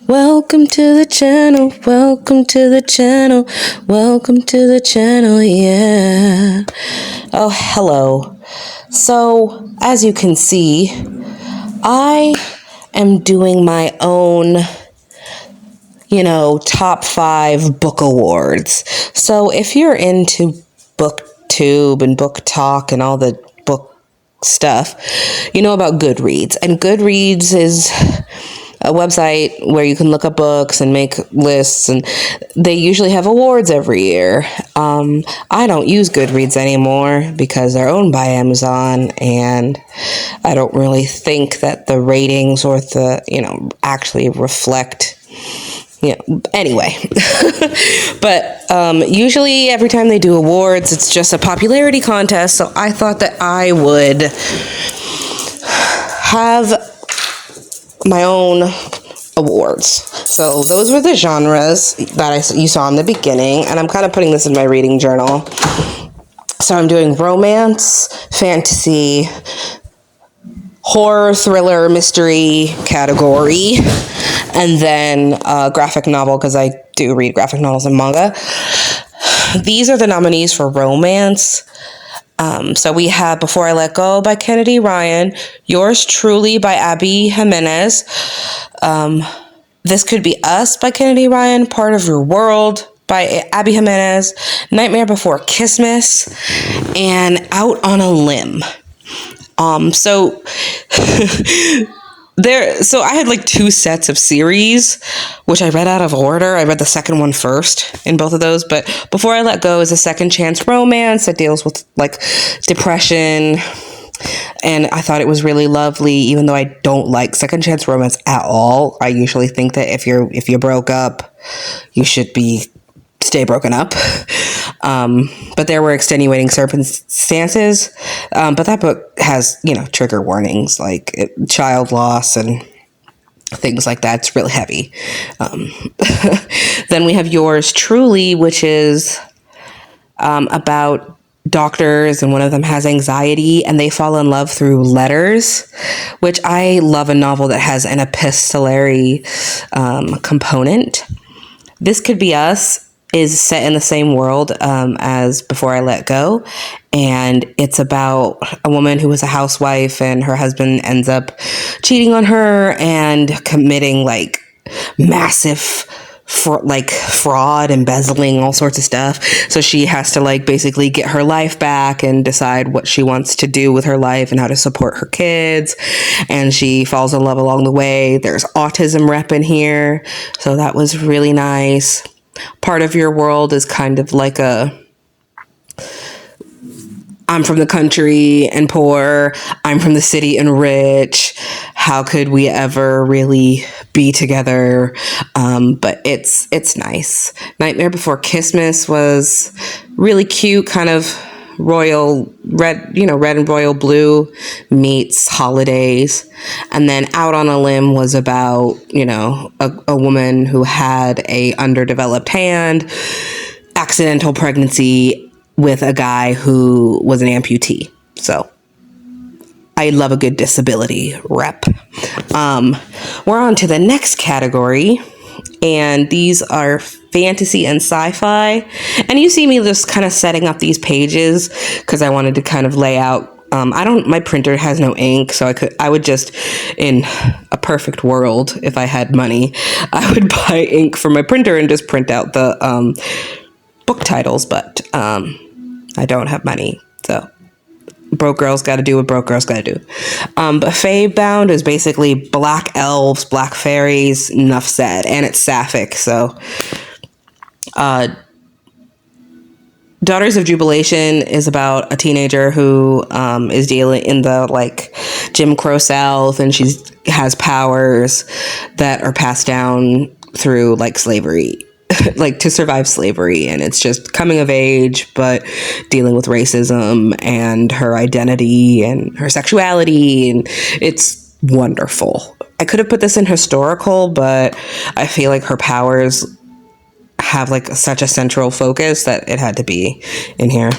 Welcome to the channel, welcome to the channel, welcome to the channel, yeah. Oh, hello. So, as you can see, I am doing my own, top 5 book awards. So, if you're into BookTube and Book Talk and all the book stuff, you know about Goodreads. And Goodreads is a website where you can look up books and make lists, and they usually have awards every year. I don't use Goodreads anymore because they're owned by Amazon, and I don't really think that the ratings or actually reflect, anyway. But usually every time they do awards, it's just a popularity contest, so I thought that I would have my own awards. So those were the genres that you saw in the beginning, and I'm kind of putting this in my reading journal. So I'm doing romance, fantasy, horror, thriller, mystery category, and then graphic novel, because I do read graphic novels and manga. These are the nominees for romance. So we have Before I Let Go by Kennedy Ryan, Yours Truly by Abby Jimenez, This Could Be Us by Kennedy Ryan, Part of Your World by Abby Jimenez, Nightmare Before Christmas, and Out on a Limb. So I had like 2 sets of series, which I read out of order. I read the second one first in both of those, but Before I Let Go is a second chance romance that deals with like depression, and I thought it was really lovely, even though I don't like second chance romance at all. I usually think that if you broke up, you should stay broken up. But there were extenuating circumstances. But that book has, trigger warnings like child loss and things like that. It's really heavy. Then we have Yours Truly, which is about doctors, and one of them has anxiety, and they fall in love through letters, which I love a novel that has an epistolary component. This Could Be Us is set in the same world as Before I Let Go, and it's about a woman who was a housewife, and her husband ends up cheating on her and committing like massive fraud, embezzling, all sorts of stuff. So she has to basically get her life back and decide what she wants to do with her life and how to support her kids. And she falls in love along the way. There's autism rep in here, so that was really nice. Part of Your World is kind of like I'm from the country and poor, I'm from the city and rich. How could we ever really be together? But it's nice. Nightmare Before Christmas was really cute, kind of royal red, red and royal blue meets holidays. And then Out on a Limb was about, a woman who had a underdeveloped hand, accidental pregnancy with a guy who was an amputee. So I love a good disability rep. We're on to the next category, and these are fantasy and sci-fi. And you see me just kind of setting up these pages because I wanted to kind of lay out. My printer has no ink, so I would just, in a perfect world, if I had money, I would buy ink for my printer and just print out the book titles, but I don't have money, so broke girls gotta do what broke girls gotta do. But Fae Bound is basically black elves, black fairies, enough said, and it's sapphic. So Daughters of Jubilation is about a teenager who is dealing in the Jim Crow South, and she has powers that are passed down through slavery, to survive slavery, and it's just coming of age, but dealing with racism and her identity and her sexuality, and it's wonderful. I could have put this in historical, but I feel like her powers have such a central focus that it had to be in here.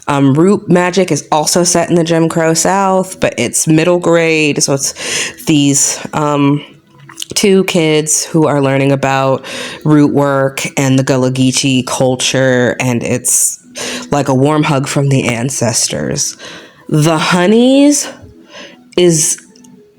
Root Magic is also set in the Jim Crow South, but it's middle grade, so it's these 2 two kids who are learning about root work and the Gullah Geechee culture, and it's like a warm hug from the ancestors. The Honeys is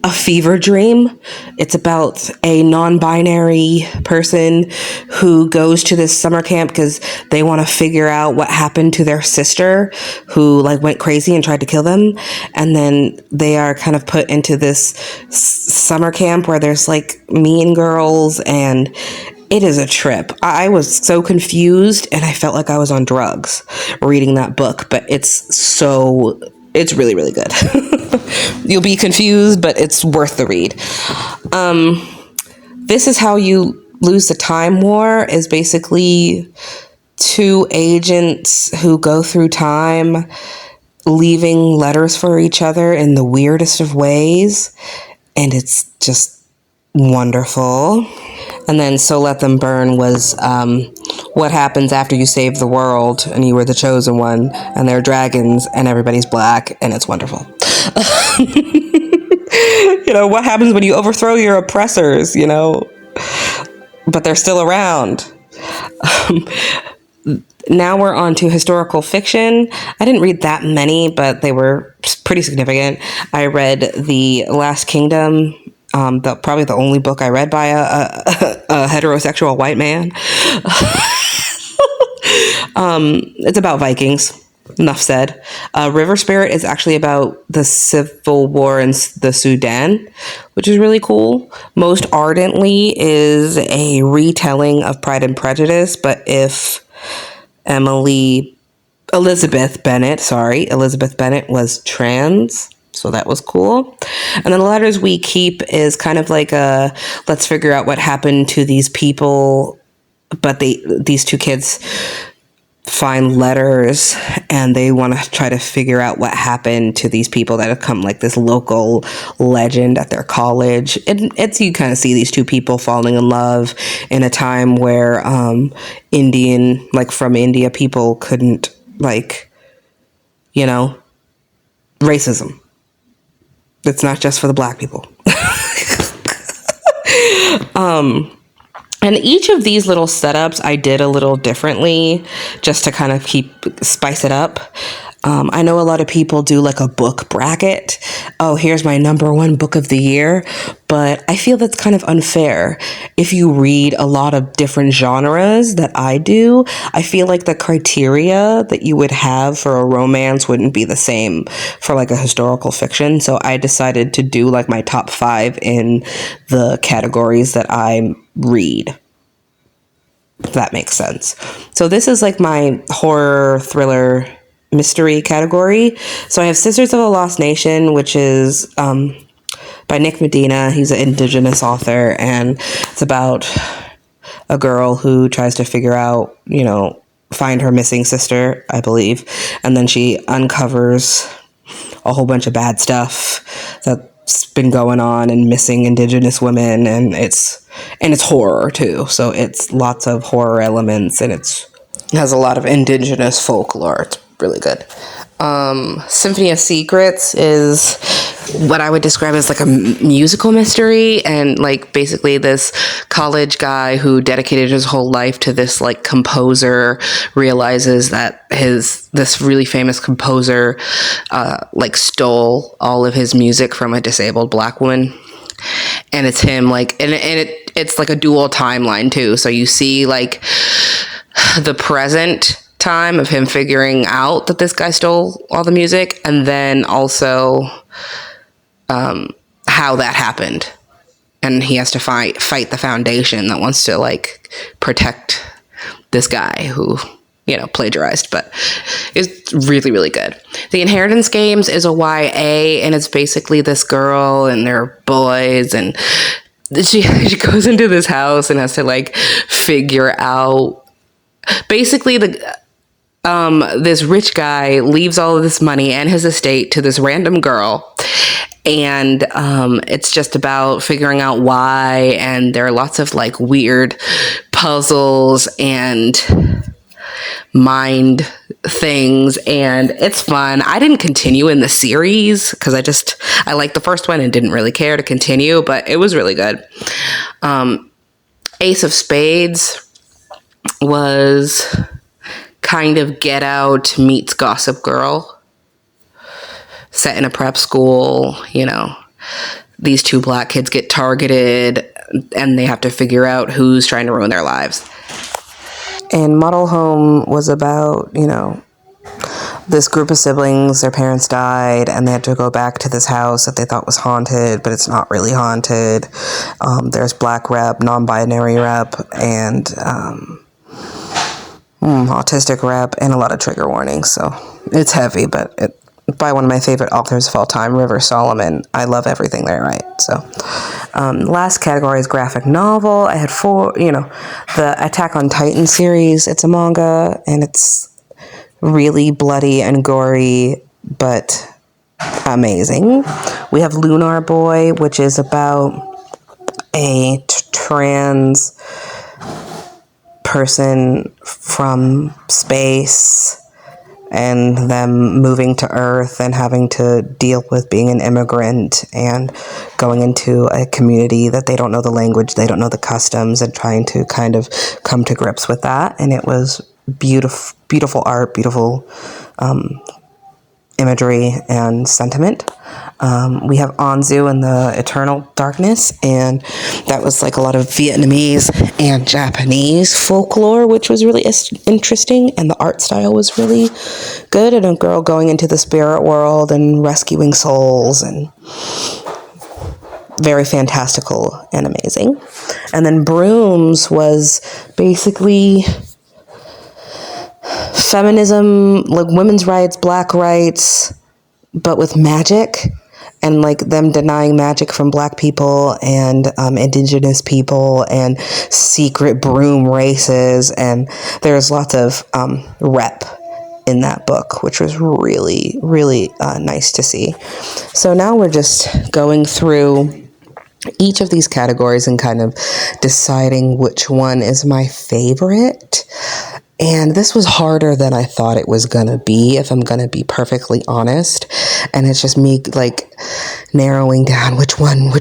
a fever dream. It's about a non-binary person who goes to this summer camp because they want to figure out what happened to their sister who like went crazy and tried to kill them. And then they are kind of put into this summer camp where there's like mean girls, and it is a trip. I was so confused and I felt like I was on drugs reading that book, but it's really, really good. You'll be confused, but it's worth the read. This Is How You Lose the Time War is basically two agents who go through time leaving letters for each other in the weirdest of ways. And it's just wonderful. And then So Let Them Burn was what happens after you save the world and you were the chosen one and there are dragons and everybody's black and it's wonderful. What happens when you overthrow your oppressors, but they're still around. Now we're on to historical fiction. I didn't read that many, but they were pretty significant. I read The Last Kingdom, probably the only book I read by a heterosexual white man. It's about Vikings. Enough said. River Spirit is actually about the civil war in the Sudan, which is really cool. Most Ardently is a retelling of Pride and Prejudice, but if Elizabeth Bennet was trans. So that was cool. And then The Letters We Keep is kind of like let's figure out what happened to these people. But these two kids find letters and they want to try to figure out what happened to these people that have come like this local legend at their college. It's you kind of see these two people falling in love in a time where from India people couldn't racism. It's not just for the black people. And each of these little setups I did a little differently just to kind of spice it up. I know a lot of people do like a book bracket. Oh, here's my number one book of the year. But I feel that's kind of unfair. If you read a lot of different genres that I do, I feel like the criteria that you would have for a romance wouldn't be the same for like a historical fiction. So I decided to do like my top 5 in the categories that I read. If that makes sense. So this is like my horror, thriller, mystery category. So I have Sisters of a Lost Nation, which is by Nick Medina. He's an Indigenous author, and it's about a girl who tries to figure out, find her missing sister, I believe, and then she uncovers a whole bunch of bad stuff that's been going on and missing Indigenous women, and it's horror too. So it's lots of horror elements, and it has a lot of Indigenous folklore. It's really good. Symphony of Secrets is what I would describe as like a musical mystery, and like basically this college guy who dedicated his whole life to this like composer realizes that this really famous composer stole all of his music from a disabled black woman. And it's him it's like a dual timeline too. So you see like the present time of him figuring out that this guy stole all the music, and then also how that happened, and he has to fight the foundation that wants to like protect this guy who plagiarized, but it's really, really good. The Inheritance Games is a YA, and it's basically this girl and their boys, and she goes into this house and has to like figure out basically this rich guy leaves all of this money and his estate to this random girl. And it's just about figuring out why. And there are lots of like weird puzzles and mind things, and it's fun. I didn't continue in the series because I liked the first one and didn't really care to continue, but it was really good. Ace of Spades was kind of Get Out meets Gossip Girl, set in a prep school. These two black kids get targeted and they have to figure out who's trying to ruin their lives. And Model Home was about, this group of siblings, their parents died, and they had to go back to this house that they thought was haunted, but it's not really haunted. There's black rep, non-binary rep, and autistic rep, and a lot of trigger warnings. So it's heavy, but by one of my favorite authors of all time, River Solomon. I love everything they write. So last category is graphic novel. I had 4, the Attack on Titan series. It's a manga, and it's really bloody and gory, but amazing. We have Lunar Boy, which is about a trans person from space and them moving to Earth and having to deal with being an immigrant and going into a community that they don't know the language, they don't know the customs, and trying to kind of come to grips with that. And it was beautiful art, beautiful imagery and sentiment. We have Anzu and the Eternal Darkness, and that was like a lot of Vietnamese and Japanese folklore, which was really interesting, and the art style was really good, and a girl going into the spirit world and rescuing souls, and very fantastical and amazing. And then Brooms was basically feminism, like women's rights, black rights, but with magic, and like them denying magic from black people and indigenous people and secret broom races. And there's lots of rep in that book, which was really, really nice to see. So now we're just going through each of these categories and kind of deciding which one is my favorite. And this was harder than I thought it was going to be, if I'm going to be perfectly honest. And it's just me like narrowing down which one.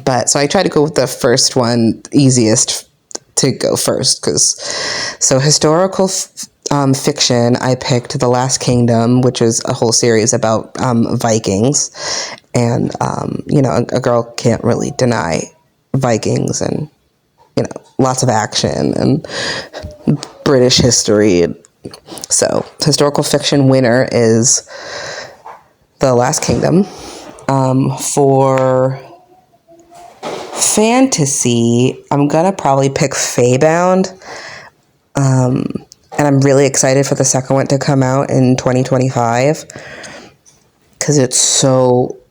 But so I try to go with the first one, easiest to go first. So historical fiction, I picked The Last Kingdom, which is a whole series about Vikings. And, a girl can't really deny Vikings, and lots of action and British history. So historical fiction winner is The Last Kingdom. For fantasy, I'm gonna probably pick Feybound. And I'm really excited for the second one to come out in 2025 because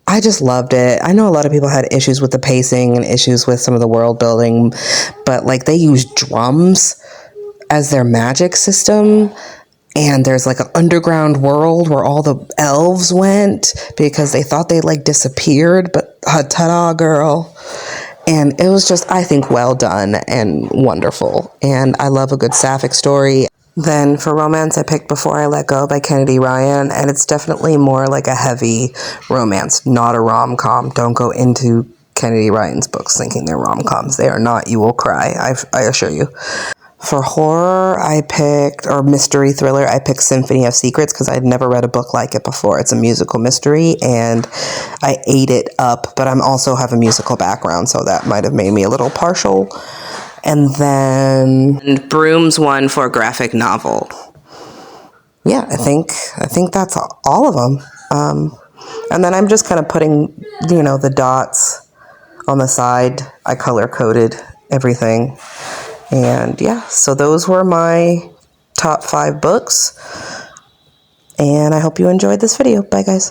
I just loved it. I know a lot of people had issues with the pacing and issues with some of the world building, but like they use drums as their magic system, and there's like an underground world where all the elves went because they thought they like disappeared, but ta-da, girl. And it was just, I think, well done and wonderful. And I love a good sapphic story. Then for romance, I picked Before I Let Go by Kennedy Ryan, and it's definitely more like a heavy romance, not a rom-com. Don't go into Kennedy Ryan's books thinking they're rom-coms. They are not. You will cry, I assure you. For horror, or mystery thriller, I picked Symphony of Secrets because I'd never read a book like it before. It's a musical mystery, and I ate it up, but I also have a musical background, so that might have made me a little partial. And then Brooms won for graphic novel. Yeah, I think that's all of them. And then I'm just kind of putting, the dots on the side. I color-coded everything. And yeah, so those were my top 5 books. And I hope you enjoyed this video. Bye, guys.